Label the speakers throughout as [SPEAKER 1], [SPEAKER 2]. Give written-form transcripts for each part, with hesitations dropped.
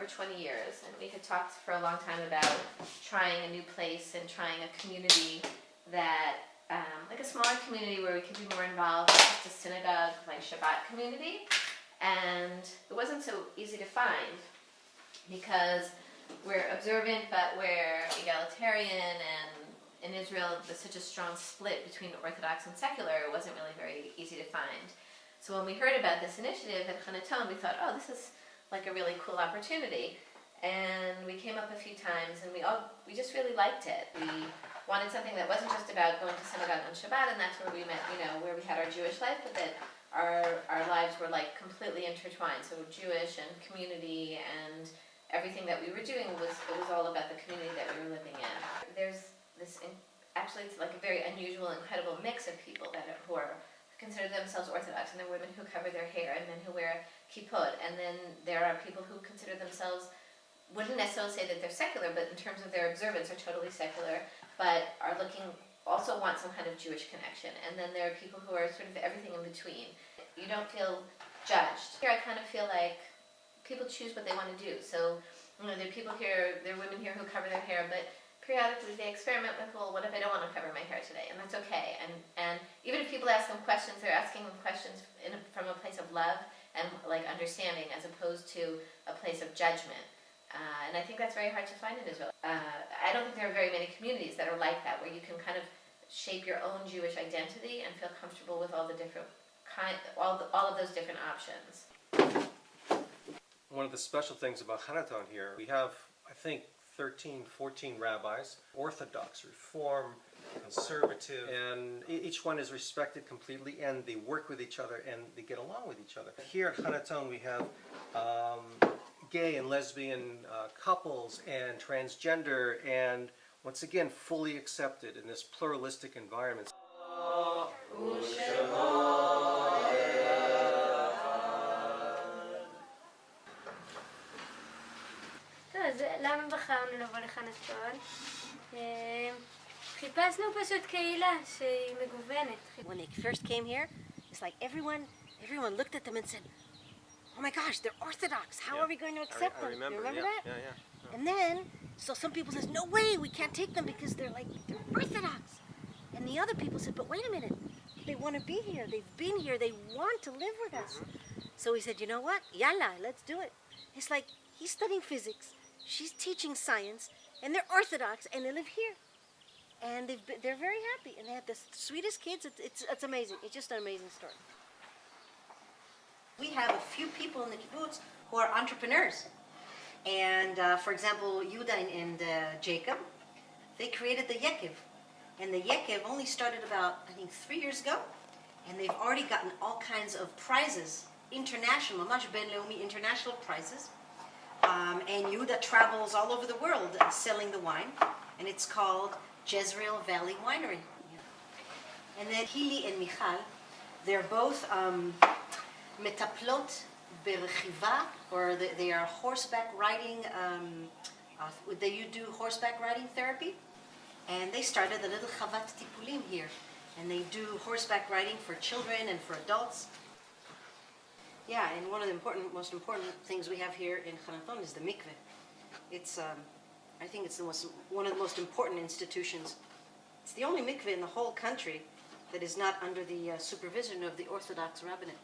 [SPEAKER 1] 20 years, and we had talked for a long time about trying a new place and trying a community that, like a smaller community where we could be more involved, not just a synagogue, like Shabbat community. And it wasn't so easy to find because we're observant, but we're egalitarian, and in Israel there's such a strong split between Orthodox and secular, it wasn't really very easy to find. So when we heard about this initiative at Hannaton, we thought, oh, this is like a really cool opportunity. And we came up a few times, and we just really liked it. We wanted something that wasn't just about going to synagogue on Shabbat, and that's where we met, where we had our Jewish life, but that our lives were like completely intertwined. So Jewish and community and everything that we were doing it was all about the community that we were living in. There's this, actually it's like a very unusual, incredible mix of people who consider themselves Orthodox, and there are women who cover their hair and men who wear kippot, and then there are people who consider themselves, wouldn't necessarily say that they're secular, but in terms of their observance are totally secular, but also want some kind of Jewish connection. And then there are people who are sort of everything in between. You don't feel judged. Here I kind of feel like people choose what they want to do. So, there are people here, there are women here who cover their hair, but periodically they experiment with, well, what if I don't want to cover my hair today? And that's okay. And even if people ask them questions, they're asking them questions from a place of love and like understanding, as opposed to a place of judgment. And I think that's very hard to find in Israel. I don't think there are very many communities that are like that, where you can kind of shape your own Jewish identity and feel comfortable with all the different all of those different options.
[SPEAKER 2] One of the special things about Hannaton here, we have, I think, 13, 14 rabbis, Orthodox, Reform, Conservative, and each one is respected completely, and they work with each other, and they get along with each other. Here at Hannaton we have gay and lesbian couples and transgender, and once again fully accepted in this pluralistic environment.
[SPEAKER 3] אז למה בחרנו לבוא לחנתון? חיפשנו פשוט קהילה שהיא מגוונת.
[SPEAKER 4] When they first came here, it's like everyone looked at them and said, oh my gosh, they're Orthodox. How are we going to accept them?
[SPEAKER 2] Remember,
[SPEAKER 4] you remember that?
[SPEAKER 2] Yeah.
[SPEAKER 4] And then, so some people says, no way, we can't take them because they're Orthodox. And the other people said, but wait a minute, they want to be here. They've been here. They want to live with us. So we said, you know what? Yalla, let's do it. It's like he's studying physics, she's teaching science, and they're Orthodox, and they live here. And they're very happy, and they have the sweetest kids. It's amazing. It's just an amazing story. We have a few people in the kibbutz who are entrepreneurs. And for example, Yuda and Jacob, they created the Yekiv. And the Yekiv only started about, I think, 3 years ago. And they've already gotten all kinds of prizes, international, mamash ben-leumi, international prizes. And Yuda travels all over the world selling the wine. And it's called Jezreel Valley Winery. And then Hili and Michal, they're both metaplot berechiva, or they are horseback riding, they do horseback riding therapy. And they started a little chavat tipulim here. And they do horseback riding for children and for adults. Yeah, and one of the most important things we have here in Hannaton is the mikveh. It's, I think it's one of the most important institutions. It's the only mikveh in the whole country that is not under the supervision of the Orthodox rabbinate.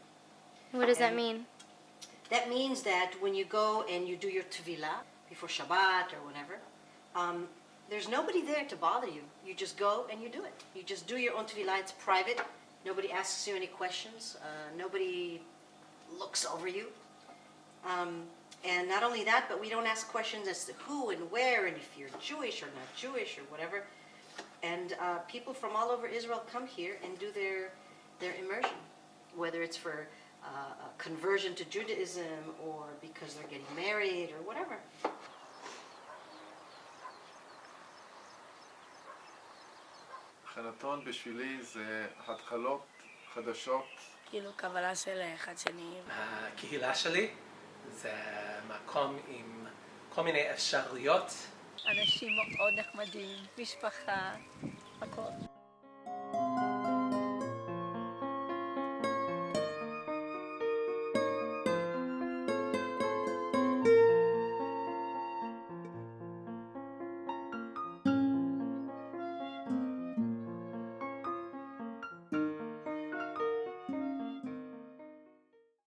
[SPEAKER 3] What does that mean?
[SPEAKER 4] That means that when you go and you do your tevilah before Shabbat or whatever, there's nobody there to bother you. You just go and you do it. You just do your own tevilah. It's private. Nobody asks you any questions. Nobody looks over you. And not only that, but we don't ask questions as to who and where and if you're Jewish or not Jewish or whatever. And people from all over Israel come here and do their immersion, whether it's for conversion to Judaism or because they're getting married or whatever.
[SPEAKER 5] חנתון בשבילי זה התחלות חדשות.
[SPEAKER 6] כאילו קבלה של אחד שני.
[SPEAKER 7] הקהילה שלי זה מקום עם כל מיני אפשרויות.
[SPEAKER 6] אנשים מאוד נחמדים, משפחה, הכל.